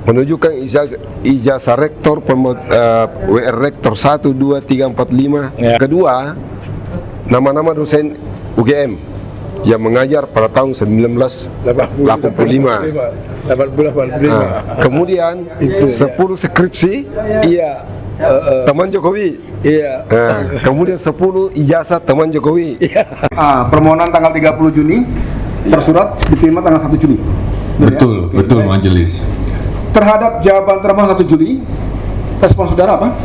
menunjukkan ijazah rektor WR rektor 1, 2, 3, 4, 5. Ya. Kedua, nama-nama dosen UGM yang mengajar pada tahun 1985. Kemudian 10 skripsi Iya. teman Jokowi. Iya. Kemudian 10 ijazah teman Jokowi. Permohonan tanggal 30 Juni, tersurat diterima tanggal 1 Juli. Betul, betul majelis. Terhadap jawaban termohon 1 Juli, respon saudara apa?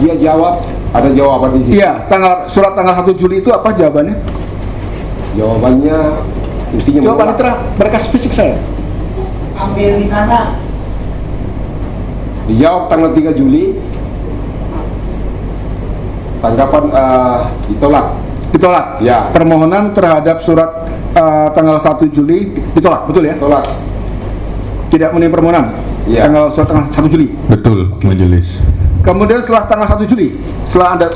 Dia jawab, ada jawaban di sini. Iya, surat tanggal 1 Juli itu apa jawabannya? Jawabannya mestinya Jawabannya berkas fisik saya. Ambil di sana. dijawab tanggal 3 Juli. Tanggapan ditolak. Ditolak. Ya. Permohonan terhadap surat tanggal 1 Juli ditolak, betul ya? Tolak. Tidak memenuhi permohonan. Ya. Surat tanggal 1 Juli. Betul majelis. Kemudian setelah tanggal 1 Juli, setelah Anda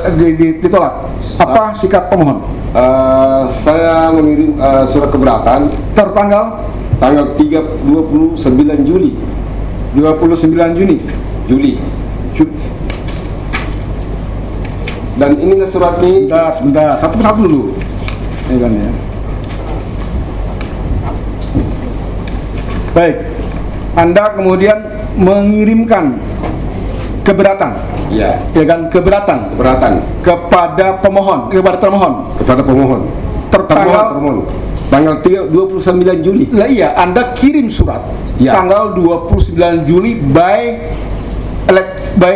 ditolak, apa sikap pemohon? Saya mengirim surat keberatan Tertanggal tanggal 29 Juli. 29 Juli. Dan inilah suratnya. Sebentar, satu persatu dulu. Ya kan ya. Baik, Anda kemudian mengirimkan keberatan, Ya, ya kan, keberatan kepada pemohon, kepada termohon. termohon tanggal 29 Juli. Lah iya, Anda kirim surat Ya. tanggal 29 Juli by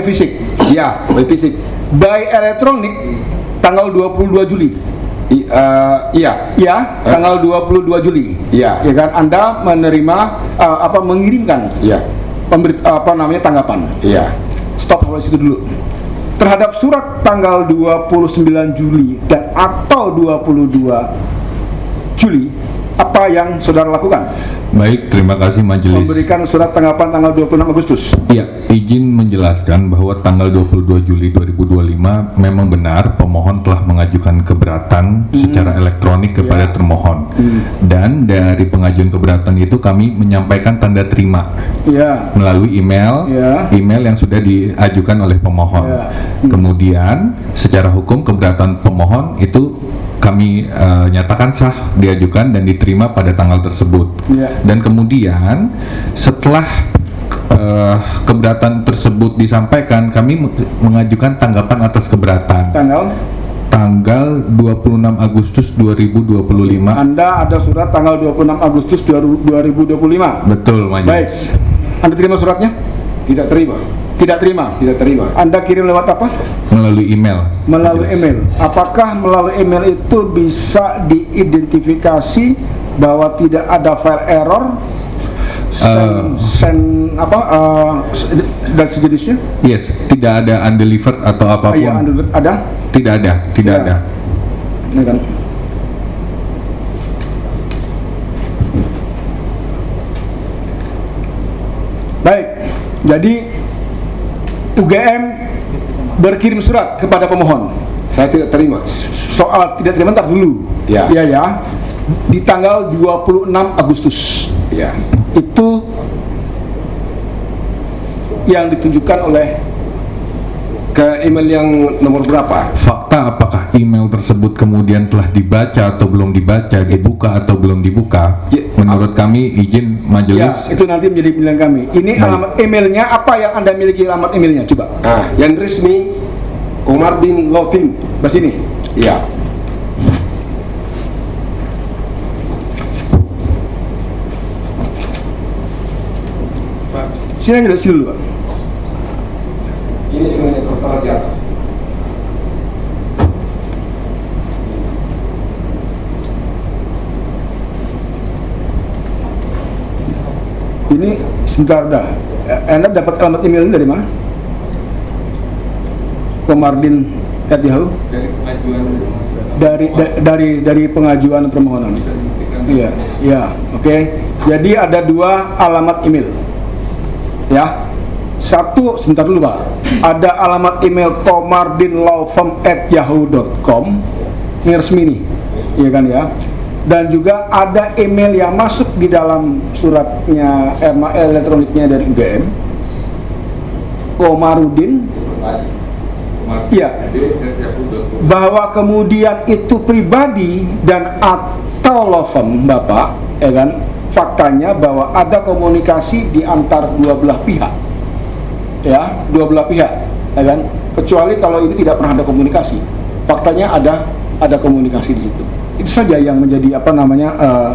fisik, Ya, by fisik. by elektronik tanggal 22 Juli. Iya. Ya, tanggal 22 Juli. Iya. Ya kan, Anda menerima mengirimkan Iya. tanggapan. Iya. Stop sampai situ dulu. Terhadap surat tanggal 29 Juli dan atau 22 Juli, apa yang saudara lakukan? Baik, terima kasih majelis. Memberikan surat tanggapan tanggal 26 Agustus. Iya, izin menjelaskan bahwa tanggal 22 Juli 2025 memang benar pemohon telah mengajukan keberatan secara elektronik kepada termohon. Dan dari pengajuan keberatan itu kami menyampaikan tanda terima Ya. melalui email, Ya. email yang sudah diajukan oleh pemohon. Ya. Kemudian secara hukum keberatan pemohon itu kami nyatakan sah diajukan dan diterima pada tanggal tersebut. Ya. Dan kemudian setelah keberatan tersebut disampaikan, kami mengajukan tanggapan atas keberatan tanggal 26 Agustus 2025. Anda ada surat tanggal 26 Agustus 2025. Betul, Baik. majelis. Anda terima suratnya? Tidak terima. Tidak terima. Tidak terima. Anda kirim lewat apa? Melalui email. Melalui Majelis. email. Apakah melalui email itu bisa diidentifikasi bahwa tidak ada file error, dan sejenisnya? Yes, tidak ada undelivered atau apapun. Iya, ada? Tidak ada, tidak Ya. ada. Ini kan. Baik, jadi UGM berkirim surat kepada pemohon. Saya tidak terima. Soal tidak terima, ntar dulu. Ya. Ya. Di tanggal 26 Agustus. Ya. Itu yang ditunjukkan oleh Ke email yang nomor berapa? Fakta apakah email tersebut kemudian telah dibaca atau belum dibaca, dibuka atau belum dibuka? Ya. Menurut kami izin ya, majelis. itu nanti menjadi pilihan kami. Ini Baik. alamat emailnya, apa yang Anda miliki alamat emailnya? Coba. Yang resmi Komardin Lovin. Ke sini. Iya. Sini aja dulu, Pak. Ini emailnya tertera di atas. Ini sebentar dah. Anda dapat alamat email ini dari mana? Komardin @yahoo. Dari pengajuan permohonan. Iya, iya, oke. Jadi ada dua alamat email. Ya. Satu, sebentar dulu Pak. Ada alamat email komardinlawfirm@yahoo.com. Ini resmi nih. Iya kan ya. Dan juga ada email yang masuk di dalam suratnya elektroniknya dari UGM, Komarudin, ya, bahwa kemudian itu pribadi dan atau law firm Bapak, ya kan, faktanya bahwa ada komunikasi di antar dua belah pihak, ya, dua belah pihak, ya kan, kecuali kalau ini tidak pernah ada komunikasi, faktanya ada komunikasi di situ. Itu saja yang menjadi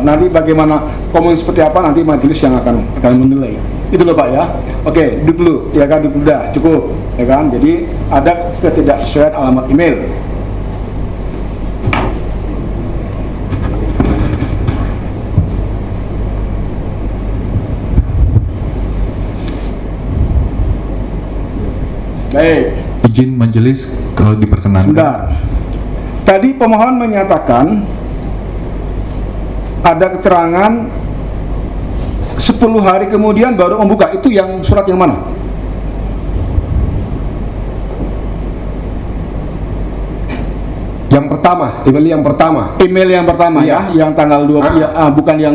nanti bagaimana komunikasi seperti apa nanti majelis yang akan menilai. Itu loh Pak ya. Oke, duduk dulu, ya kan, duduk dah, cukup, ya kan. Jadi ada ketidaksesuaian alamat email. Baik. Izin majelis kalau diperkenankan. Sebentar. Tadi pemohon menyatakan ada keterangan 10 hari kemudian baru membuka. Itu yang surat yang mana? Yang pertama, email yang pertama. Email yang pertama, Iya. ya, yang tanggal 20 ya, bukan yang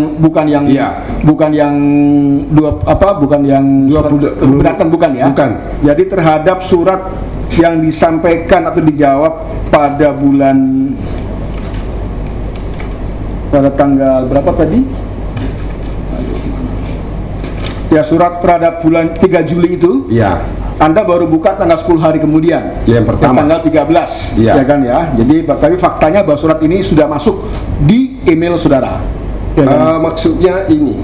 Iya. bukan yang surat 20 keberatan, bukan ya? Bukan. Jadi terhadap surat yang disampaikan atau dijawab pada tanggal berapa tadi? Ya, surat terhadap bulan 3 Juli itu, Ya, Anda baru buka tanggal 10 hari kemudian. Yang pertama. Tanggal 13, Iya. ya kan ya. Jadi tapi faktanya bahwa surat ini sudah masuk di email saudara. Ya kan? maksudnya ini,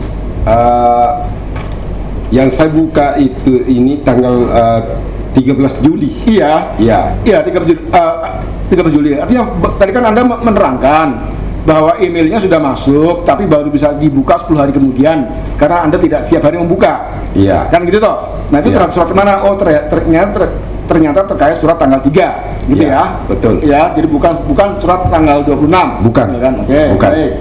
yang saya buka ini tanggal 13 Juli. Iya. Ya, Iya, 13 Juli. Artinya tadi kan Anda menerangkan bahwa emailnya sudah masuk tapi baru bisa dibuka 10 hari kemudian karena Anda tidak tiap hari membuka. Iya. Kan gitu toh. Nah, itu Iya. terhadap surat mana? Oh, ternyata terkait surat tanggal 3 gitu Iya, ya. betul. Ya, jadi bukan surat tanggal 26. Bukan. Ya kan? Oke, Bukan. baik.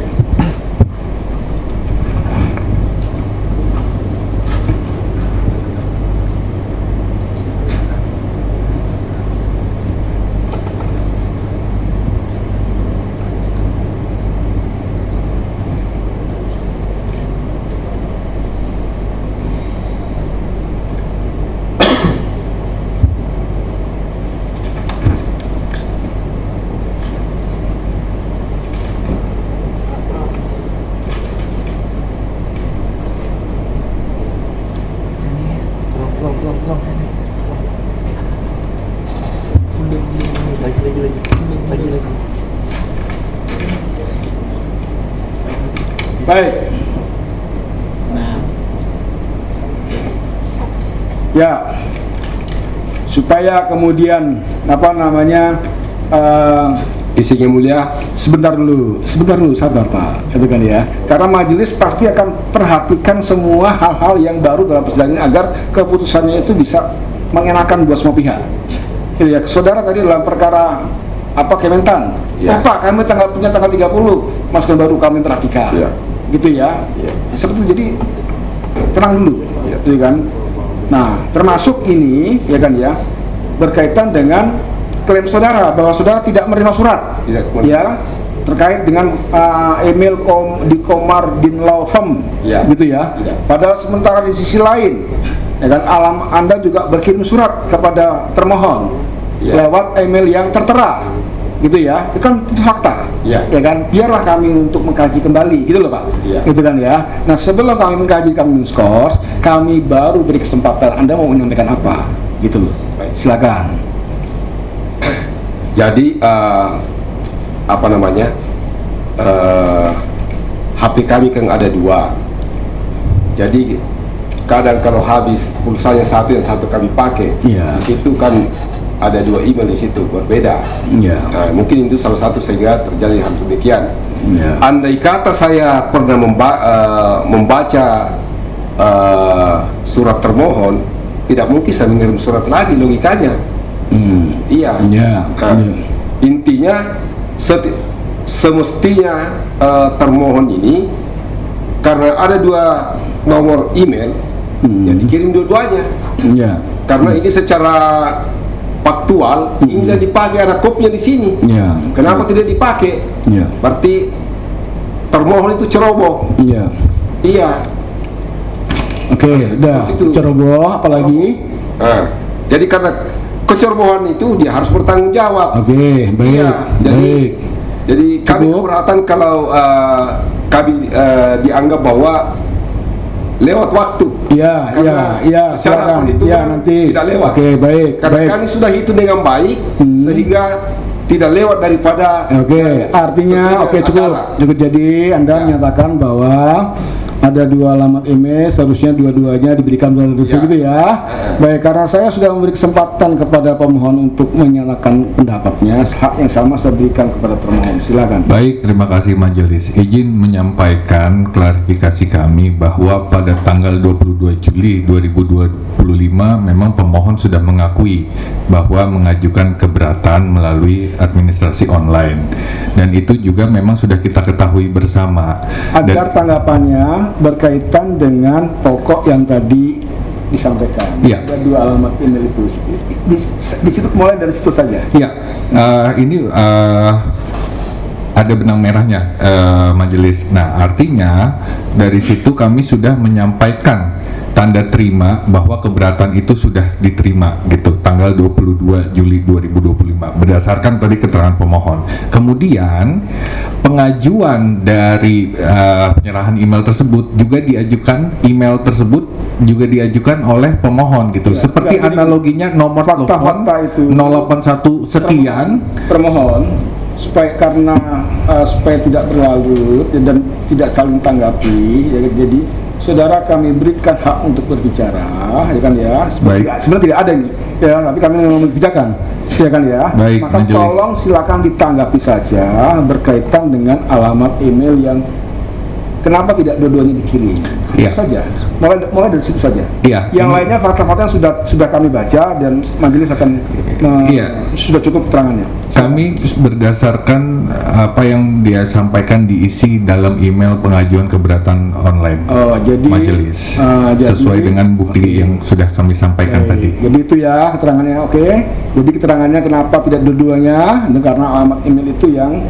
Baik. Ya, supaya kemudian isinya mulia. sebentar dulu, sabar Pak, itu kan ya. Karena majelis pasti akan perhatikan semua hal-hal yang baru dalam persidangan agar keputusannya itu bisa mengenakan buat semua pihak. Gitu ya. Saudara tadi dalam perkara Kementan, Ya. oh Pak, kami punya tanggal 30, masukan baru kami perhatikan. Ya. Gitu ya. Ya. Seperti itu, jadi tenang dulu, Ya. gitu kan. Nah, termasuk ini ya kan ya, berkaitan dengan klaim saudara bahwa saudara tidak menerima surat, Tidak menerima. ya, terkait dengan email di Komardin Law Firm, Ya. gitu ya. Ya. Padahal sementara di sisi lain, ya kan, Anda juga berkirim surat kepada termohon Ya. lewat email yang tertera, gitu ya. Itu kan itu fakta, Ya. kan. Biarlah kami untuk mengkaji kembali, gitu loh Pak, Ya. gitu kan ya. Nah, sebelum kami mengkaji, kami men-scores, kami baru beri kesempatan Anda mau menyampaikan apa, gitu loh. Baik. Silakan. Jadi HP kami kan ada 2. Jadi kadang kalau habis pulsanya satu, yang satu kami pakai. Iya. Di situ kan ada 2 email di situ berbeda. Iya. Nah, mungkin itu salah satu sehingga terjadi hal demikian. Iya. Andai kata saya pernah membaca surat termohon, tidak mungkin saya mengirim surat lagi, logikanya. Iya. Iya. Nah, Iya. intinya semestinya termohon ini karena ada 2 nomor email, ya dikirim dua-duanya. Iya. Karena ini secara faktual ini tidak dipakai, ada kopinya di sini. Iya. Kenapa tidak dipakai? Iya. Berarti termohon itu ceroboh. Iya. Iya. Oke, udah Seperti itu. ceroboh apalagi? Jadi karena kecerobohan itu dia harus bertanggung jawab. Oke, baik, Iya, baik. Jadi kami Cukup. keberatan kalau kami dianggap bahwa lewat waktu. Iya, iya, Karena iya, secara silakan. perhitungan Iya, nanti. tidak lewat. Oke, baik, Karena baik. kami sudah hitung dengan baik sehingga tidak lewat daripada. Oke, artinya sesuai oke dengan cukup. acara. Cukup, jadi Anda Ya. menyatakan bahwa ada 2 alamat email, seharusnya dua-duanya diberikan pada Ya. gitu ya. Baik, karena saya sudah memberi kesempatan kepada pemohon untuk menyatakan pendapatnya, hak yang sama saya berikan kepada termohon. Silakan. Baik, terima kasih majelis. Izin menyampaikan klarifikasi kami bahwa pada tanggal 22 Juli 2025 memang pemohon sudah mengakui bahwa mengajukan keberatan melalui administrasi online. Dan itu juga memang sudah kita ketahui bersama. Agar Dan- tanggapannya berkaitan dengan pokok yang tadi disampaikan. Iya. Ada 2 alamat email itu. Di situ, mulai dari situ saja. Ya, ini ada benang merahnya majelis. Nah, artinya dari situ kami sudah menyampaikan tanda terima bahwa keberatan itu sudah diterima gitu tanggal 22 Juli 2025 berdasarkan tadi keterangan pemohon. Kemudian pengajuan dari penyerahan email tersebut juga diajukan oleh pemohon gitu. Ya, Seperti jadi analoginya nomor telepon fakta-fakta itu 081 sekian. termohon supaya supaya tidak berlarut dan tidak saling tanggapi, ya, jadi saudara kami berikan hak untuk berbicara, ya kan ya. Baik. Sebenarnya tidak ada ini, ya, tapi kami memang membijakkan, ya kan ya. Baik, Maka majelis. tolong silakan ditanggapi saja berkaitan dengan alamat email yang kenapa tidak dua-duanya dikirim. Iya. Itu saja. Mulai dari situ saja. Iya. Yang lainnya fakta-fakta yang sudah kami baca dan majelis akan Iya. sudah cukup keterangannya. Kami berdasarkan apa yang dia sampaikan diisi dalam email pengajuan keberatan online Oh, jadi majelis jadi- sesuai dengan bukti yang sudah kami sampaikan Baik. tadi. Jadi itu ya keterangannya, oke. Jadi keterangannya kenapa tidak dua-duanya? Itu karena alamat email itu yang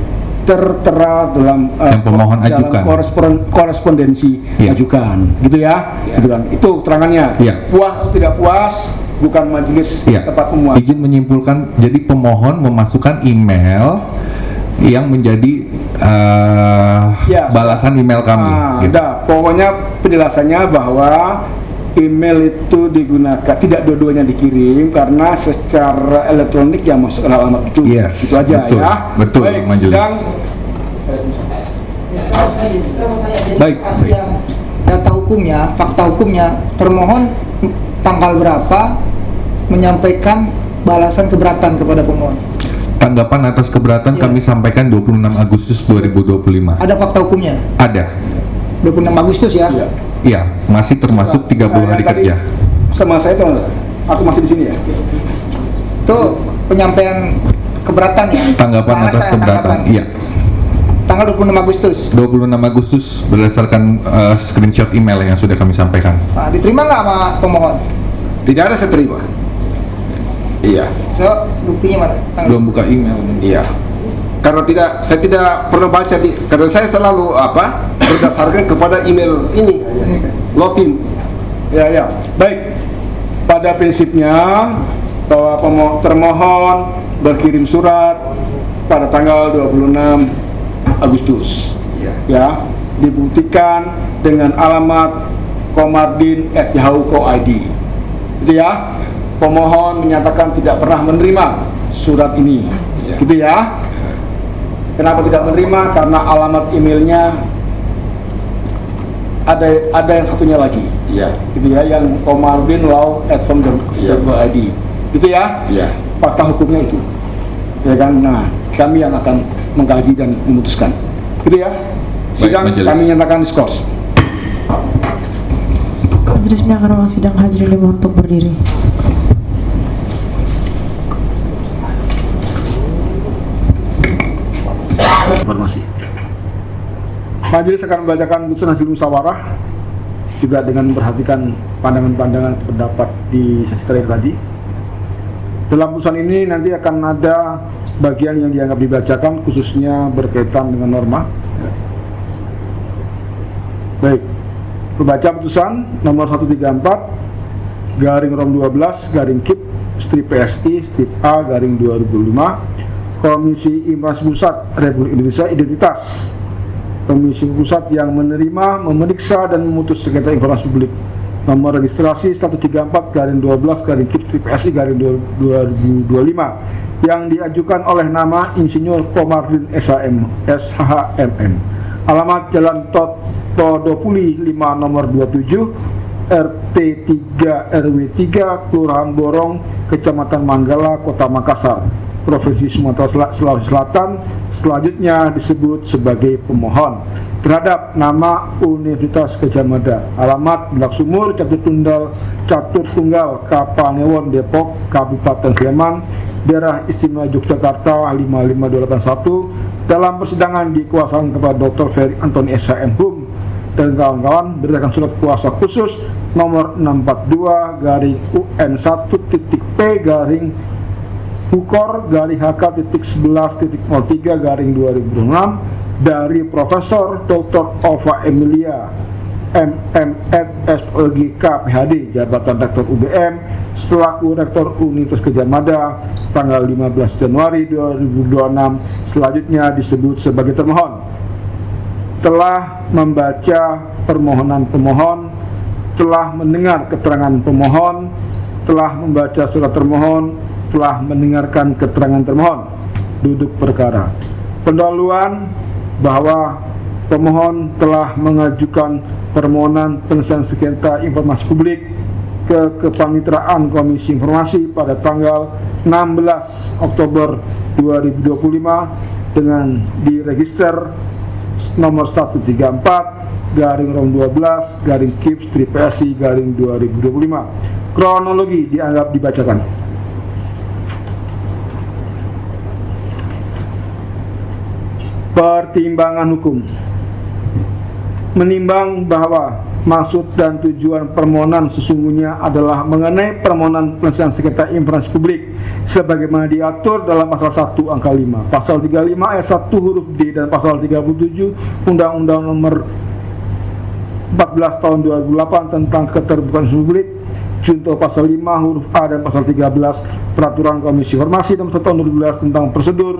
tertera dalam Yang pemohon dalam ajukan. korespondensi Iya. ajukan, gitu ya? Gitu kan. Itu keterangannya. Iya. Puas atau tidak puas bukan majelis Ya, tempat memuas. izin menyimpulkan. Jadi pemohon memasukkan email yang menjadi Ya, balasan email kami. Gitu. Udah, pokoknya penjelasannya bahwa email itu digunakan tidak dua-duanya dikirim karena secara elektronik yang masuk ke alamat itu. Yes, Itu aja betul, ya. betul, Baik, majelis. sidang Saya mau tanya, jadi Baik, pas baik. yang data hukumnya, fakta hukumnya, termohon tanggal berapa menyampaikan balasan keberatan kepada pemohon? Tanggapan atas keberatan Iya. kami sampaikan 26 Agustus 2025. Ada fakta hukumnya? Ada. 26 Agustus ya? Iya. Iya, masih termasuk 30 hari Tadi kerja. sama saya tuh aku masih di sini ya. Itu penyampaian keberatan ya? Tanggapan atas Balasan, keberatan. tanggapan. Iya. Tanggal 26 Agustus. 26 Agustus berdasarkan screenshot email yang sudah kami sampaikan. Nah, diterima nggak sama pemohon? Tidak ada saya terima. Iya. So, buktinya mana? Tanggal Belum buka email. Iya. Karena saya tidak pernah baca karena saya selalu berdasarkan kepada email ini login. Ya, ya. Baik. Pada prinsipnya bahwa termohon berkirim surat pada tanggal 26 Agustus. Iya. Ya, dibuktikan dengan alamat komardin@yahoo.co.id. Itu ya. Pemohon menyatakan tidak pernah menerima surat ini. Iya. Gitu ya. Kenapa tidak menerima? Karena alamat emailnya ada yang satunya lagi. Iya. Gitu ya, yang komardinlaw@form.co.id. Gitu ya. Iya. Fakta hukumnya itu. Ya kan? Nah, kami yang akan mengkaji dan memutuskan. Gitu ya. Sidang majelis. kami nyatakan diskors. Majelis menyatakan ruang sidang hadirin dimohon untuk berdiri. Majelis akan membacakan putusan hasil musyawarah juga dengan memperhatikan pandangan-pandangan pendapat di sesi terakhir tadi. Dalam putusan ini nanti akan ada bagian yang dianggap dibacakan khususnya berkaitan dengan norma. Baik, Pembaca putusan nomor 134 garing Rom 12 garing KIP strip PSI strip A garing 2005 Komisi Informasi Pusat Republik Indonesia Identitas Komisi Pusat yang menerima, memeriksa dan memutus sengketa informasi publik nomor registrasi 134 garing 12 garing KIP strip PSI garing 2025 yang diajukan oleh nama Insinyur Komardin SHMM, alamat Jalan Todopuli 5 nomor 27 RT 3 RW 3 Kelurahan Borong Kecamatan Manggala Kota Makassar Provinsi Sumatera Sulawesi Selatan, selanjutnya disebut sebagai pemohon terhadap nama Universitas Gadjah Mada, alamat Bulak Sumur, Catur Tunggal, Kapanewon, Depok, Kabupaten Sleman, Daerah Istimewa Yogyakarta 55281 dalam persidangan dikuasakan kepada Dr. Ferry Antoni SHMM dan kawan-kawan berdasarkan surat kuasa khusus nomor 642 garing UN 1.P garing Hukor garing HK.11.03 garing 2006 dari Profesor Dr. Ova Emilia MMed SLGK PhD jabatan Rektor UBM selaku Rektor Universitas Gadjah Mada tanggal 15 Januari 2026 selanjutnya disebut sebagai termohon. Telah membaca permohonan pemohon, telah mendengar keterangan pemohon, telah membaca surat termohon, telah mendengarkan keterangan termohon. Duduk perkara. Pendahuluan bahwa pemohon telah mengajukan permohonan penyelesaian sengketa informasi publik ke Kepanitraan Komisi Informasi pada tanggal 16 Oktober 2025 dengan diregister nomor 134 garing Rom 12 garing KIP strip PSI garing 2025. Kronologi dianggap dibacakan. Pertimbangan hukum. Menimbang bahwa maksud dan tujuan permohonan sesungguhnya adalah mengenai permohonan penyelesaian sengketa informasi publik sebagaimana diatur dalam pasal 1 angka 5, pasal 35 ayat 1 huruf D dan pasal 37 Undang-Undang nomor 14 tahun 2008 tentang keterbukaan publik, contoh pasal 5 huruf A dan pasal 13 Peraturan Komisi Informasi nomor 1 tahun 2012 tentang prosedur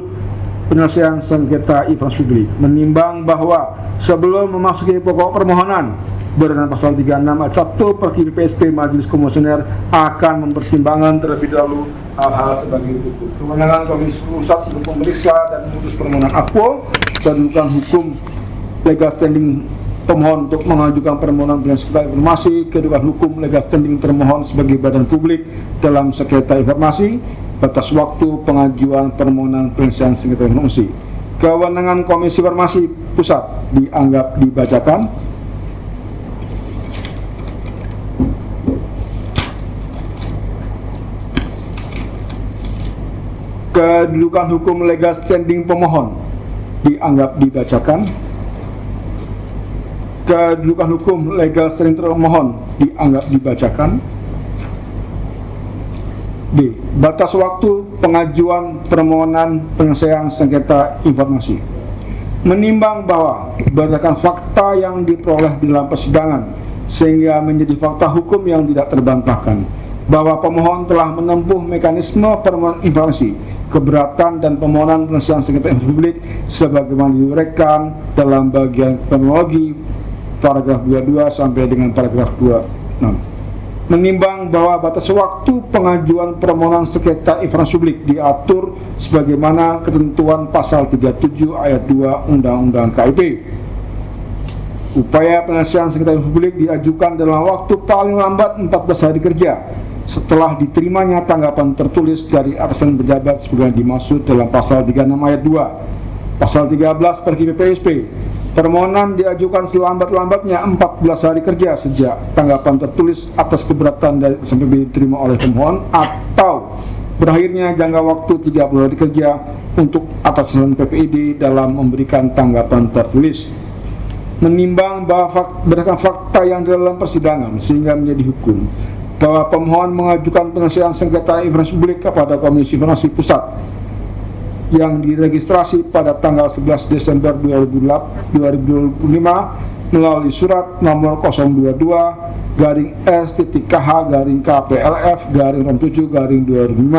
penyelesaian sengketa informasi publik. Menimbang bahwa sebelum memasuki pokok permohonan berdasarkan pasal 36 ayat 1 Perkiri PSP Majelis Komisioner akan mempertimbangkan terlebih dahulu hal-hal sebagai berikut. Kewenangan Komisi Pusat untuk memeriksa dan memutus permohonan akpo, kedudukan hukum legal standing pemohon untuk mengajukan permohonan penyelesaian sengketa informasi, kedudukan hukum legal standing termohon sebagai badan publik dalam sengketa informasi, batas waktu pengajuan permohonan penyelesaian sengketa informasi. Kewenangan Komisi Informasi Pusat dianggap dibacakan. Kedudukan hukum legal standing pemohon dianggap dibacakan. Kedudukan hukum legal standing termohon dianggap dibacakan. D. Batas waktu pengajuan permohonan penyelesaian sengketa informasi. Menimbang bahwa berdasarkan fakta yang diperoleh di dalam persidangan sehingga menjadi fakta hukum yang tidak terbantahkan bahwa pemohon telah menempuh mekanisme permohonan informasi, keberatan dan permohonan penyelesaian sengketa informasi publik sebagaimana diuraikan dalam bagian kronologi paragraf 22 sampai dengan paragraf 26. Menimbang bahwa batas waktu pengajuan permohonan sengketa informasi publik diatur sebagaimana ketentuan pasal 37 ayat 2 Undang-Undang KIP. Upaya penyelesaian sengketa informasi publik diajukan dalam waktu paling lambat 14 hari kerja setelah diterimanya tanggapan tertulis dari atasan pejabat sebagaimana dimaksud dalam pasal 36 ayat 2. Pasal 13 Perkiri PSP. Permohonan diajukan selambat-lambatnya 14 hari kerja sejak tanggapan tertulis atas keberatan dari sampai diterima oleh pemohon atau berakhirnya jangka waktu 30 hari kerja untuk atasan PPID dalam memberikan tanggapan tertulis. Menimbang bahwa berdasarkan fakta yang dalam persidangan sehingga menjadi hukum bahwa pemohon mengajukan penyelesaian sengketa informasi publik kepada Komisi Informasi Pusat yang diregistrasi pada tanggal 11 Desember 2025 melalui surat nomor 022-S.KH-KPLF-ROM7-2005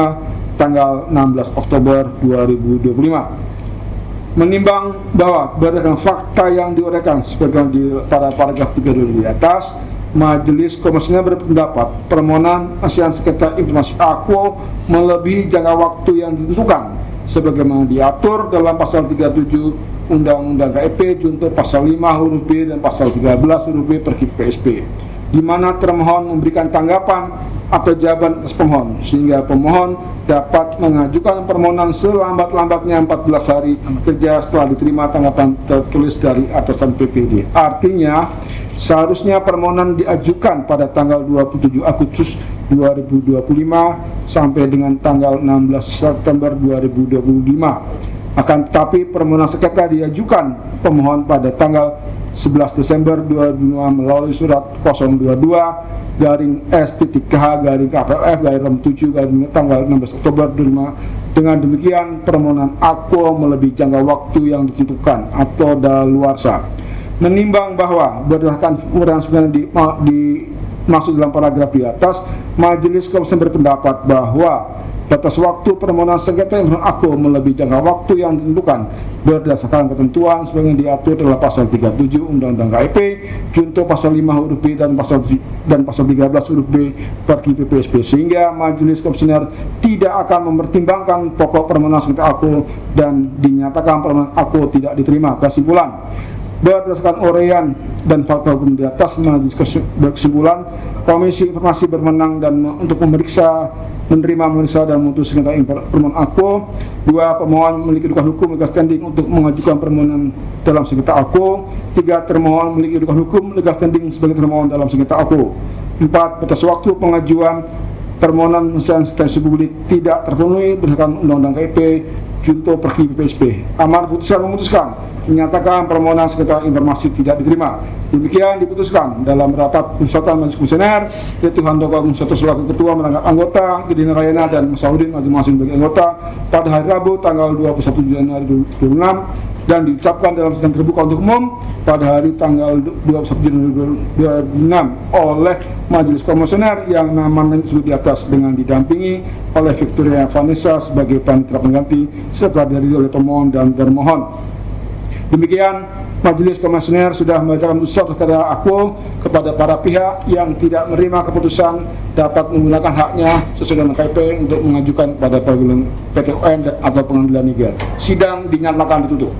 tanggal 16 Oktober 2025. Menimbang bahwa berdasarkan fakta yang diuraikan sebagaimana di pada paragraf 3 di atas, Majelis Komisioner berpendapat permohonan hasil sengketa informasi Aquo melebihi jangka waktu yang ditentukan sebagaimana diatur dalam pasal 37 Undang-Undang KIP junto pasal 5 huruf B dan pasal 13 huruf B per PSP, di mana termohon memberikan tanggapan atau jawaban atas pemohon sehingga pemohon dapat mengajukan permohonan selambat-lambatnya 14 hari kerja setelah diterima tanggapan tertulis dari atasan PPD. Artinya seharusnya permohonan diajukan pada tanggal 27 Agustus 2025 sampai dengan tanggal 16 September 2025. Akan tetapi permohonan sengketa diajukan pemohon pada tanggal 11 Desember 2025 melalui surat 022-S.KH-KPLF-ROM7 tanggal 16 Oktober 2025. Dengan demikian permohonan Aquo melebihi jangka waktu yang ditentukan atau daluarsa. Menimbang bahwa berdasarkan uraian sebenarnya dimaksud dalam paragraf di atas, Majelis Komisioner berpendapat bahwa batas waktu permohonan sengketa informasi Aquo melebihi jangka waktu yang ditentukan berdasarkan ketentuan sebagaimana diatur dalam pasal 37 Undang-Undang KIP junto pasal 5 huruf B dan pasal 13 huruf B per PSP, sehingga Majelis Komisioner tidak akan mempertimbangkan pokok permohonan sengketa Aquo dan dinyatakan permohonan Aquo tidak diterima. Kesimpulan, berdasarkan uraian dan fakta hukum di atas, Majelis berkesimpulan Komisi Informasi berwenang dan untuk memeriksa dan memutuskan sengketa permohonan Aquo. 2. Pemohon memiliki kedudukan hukum legal standing untuk mengajukan permohonan dalam sengketa Aquo. 3. Termohon memiliki kedudukan hukum legal standing sebagai termohon dalam sengketa Aquo. 4. Batas waktu pengajuan permohonan sengketa publik tidak terpenuhi berdasarkan Undang-Undang KIP junto per PSP. Amar putusan memutuskan menyatakan permohonan sengketa informasi tidak diterima. Demikian diputuskan dalam rapat konsultan Majelis Komisioner, yaitu Handoko Agung Soto selaku ketua, merangkap anggota, Gedi Narayana dan Masaudin masing-masing sebagai anggota pada hari Rabu tanggal 21 Januari 2026 dan diucapkan dalam sidang terbuka untuk umum pada hari tanggal 21 Januari 2026 oleh Majelis Komisioner yang namanya disebut di atas dengan didampingi oleh Victoria Vanessa sebagai panitia pengganti serta dihadiri oleh pemohon dan termohon. Demikian Majelis Komisioner sudah membacakan putusan sengketa Aquo kepada para pihak yang tidak menerima keputusan dapat menggunakan haknya sesuai dengan KIP untuk mengajukan pada pengadilan PT UN atau pengadilan negeri. Sidang dinyatakan ditutup.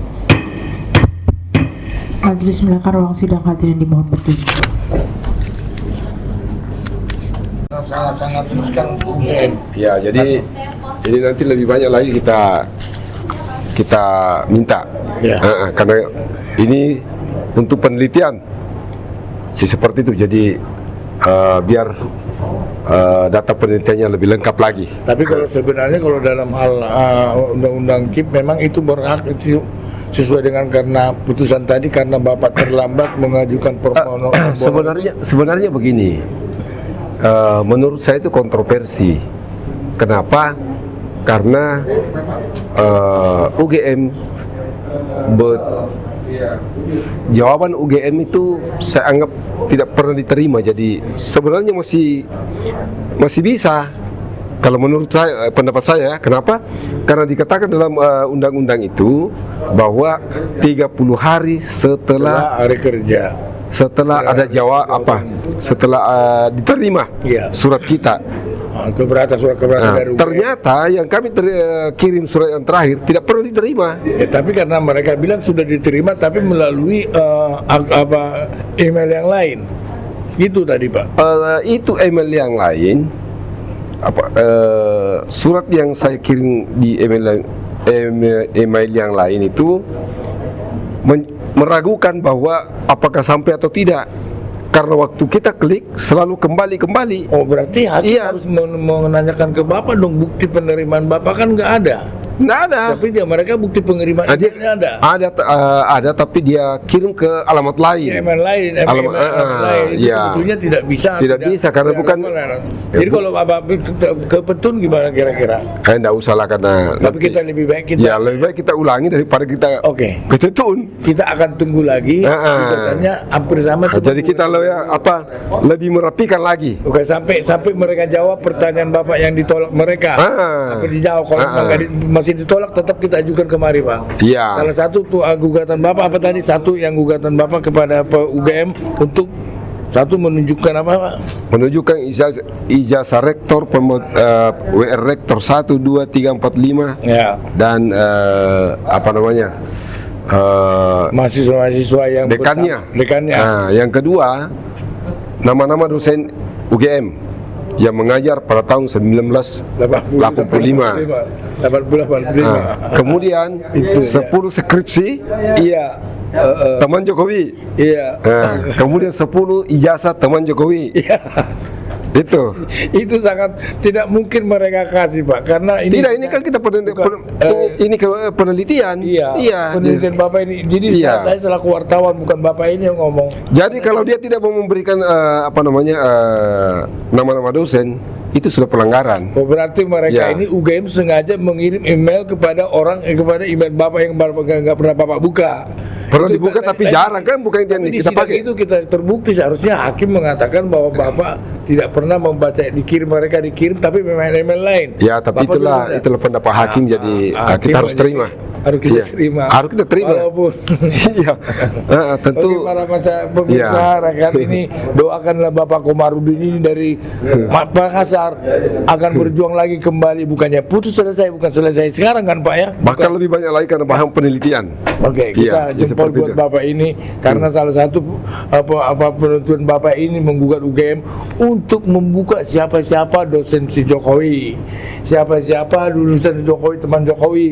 Majelis silakan ruang sidang hadirin dimohon berdiri. Sangat-sangat teruskan UGM. Ya, jadi ini nanti lebih banyak lagi kita minta, Ya. Karena ini untuk penelitian, ya seperti itu. Jadi biar data penelitiannya lebih lengkap lagi. Tapi kalau sebenarnya kalau dalam hal undang-undang KIP memang itu berhak itu sesuai dengan karena putusan tadi karena Bapak terlambat mengajukan permohonan. Sebenarnya begini, menurut saya itu kontroversi. Kenapa? Karena UGM jawaban UGM itu saya anggap tidak pernah diterima. Jadi sebenarnya masih bisa. Kalau menurut saya, pendapat saya, kenapa? Karena dikatakan dalam undang-undang itu bahwa 30 hari setelah hari kerja. Setelah ada setelah diterima surat kita. Keberatan surat keberatan dari UGM. Ternyata yang kami kirim surat yang terakhir tidak perlu diterima. Ya, tapi karena mereka bilang sudah diterima tapi melalui email yang lain. Gitu tadi, Pak. Itu email yang lain. Surat yang saya kirim di email yang lain itu meragukan bahwa apakah sampai atau tidak. Karena waktu kita klik selalu kembali. Oh, berarti harus menanyakan ke Bapak dong, bukti penerimaan Bapak kan nggak ada. Nggak ada. Tapi mereka bukti pengiriman emailnya ada. Ada, tapi dia kirim ke alamat lain. Ya, email lain, email lain. Itu Iya. sebetulnya tidak bisa. Tidak bisa, karena bukan- Jadi kalau Bapak ke Petun gimana kira-kira? Nggak usah lah, karena Tapi kita lebih baik kita. ya lebih baik kita ulangi daripada kita Oke. Petun. Kita akan tunggu lagi. Gugatannya hampir sama. Jadi kita lebih merapikan lagi. Oke, sampai mereka jawab pertanyaan Bapak yang ditolak mereka. Sampai dijawab. Kalau nggak masih ditolak, tetap kita ajukan kemari, Pak. Iya. Salah satu tuh gugatan Bapak apa tadi? Satu yang gugatan Bapak kepada UGM untuk satu menunjukkan apa, Pak? Menunjukkan ijazah rektor WR rektor 1 2 3 4 5 Ya. dan apa namanya? Mahasiswa-mahasiswa yang Dekannya. Dekannya. Nah, yang kedua, nama-nama dosen UGM yang mengajar pada tahun 1985. 85. Kemudian Itu, 10 skripsi Iya. teman Jokowi. Iya. Kemudian 10 ijazah teman Jokowi. Iya. Itu. Itu sangat tidak mungkin mereka kasih, Pak, karena ini Tidak, ini kan kita penelitian. Iya, penelitian Bapak ini. Jadi Iya. saya selaku wartawan, bukan Bapak ini yang ngomong. Jadi kalau dia tidak mau memberikan nama-nama dosen, itu sudah pelanggaran. Oh, berarti mereka Ya. ini UGM sengaja mengirim email kepada kepada email Bapak yang nggak pernah Bapak buka. Pernah Itu dibuka tapi jarang kan, bukan yang Tapi di kita sidang pakai. itu kita terbukti, seharusnya hakim mengatakan bahwa Bapak tidak pernah membaca mereka dikirim tapi memang email lain. Ya, tapi Bapak itulah pendapat hakim, jadi hakim kita harus terima. Harus kita Iya. terima. Harus kita terima. Walaupun Iya. Tentu. Oke, para pemirsa Iya. rakyat ini, doakanlah Bapak Komarudin ini dari Makassar akan berjuang lagi kembali, bukannya putus selesai, bukan selesai sekarang kan, Pak, ya? Bahkan lebih banyak lagi karena bahan penelitian. Oke, kita Iya, jempol seperti buat itu. Bapak ini karena salah satu penentuan Bapak ini menggugat UGM untuk membuka siapa-siapa dosen si Jokowi, siapa-siapa lulusan Jokowi, teman Jokowi.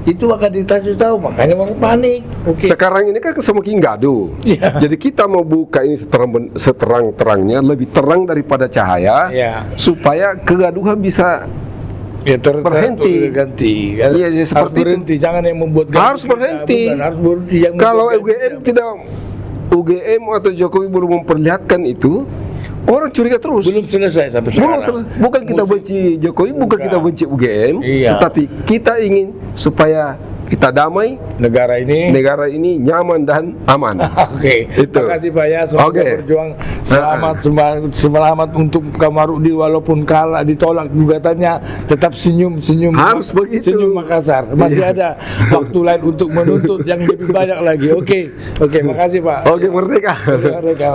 Itu akan dikasih tahu, makanya orang panik. Oke. Sekarang ini kan semakin gaduh. Iya. Jadi kita mau buka ini seterang-terangnya, lebih terang daripada cahaya, Iya. supaya kegaduhan bisa Ya, berhenti. ganti. Iya, iya, Harus seperti itu. berhenti, jangan yang membuat gaduh Harus kita, berhenti. bukan, harus berhenti yang Kalau membuat gaduh. UGM atau Jokowi belum memperlihatkan itu, orang curiga terus. Belum selesai sampai sekarang. Bukan kita benci Jokowi, bukan kita benci UGM, Iya. tetapi kita ingin supaya kita damai, negara ini. negara ini nyaman dan aman. Oke, Itu. terima kasih Pak ya, semoga Oke. berjuang selamat untuk Kamarudi, walaupun kalah ditolak gugatannya, tetap senyum Harus begitu. senyum Makassar. Masih Iya. ada waktu lain untuk menuntut yang lebih banyak lagi. Oke, makasih Pak. Oke, merdeka. Mereka.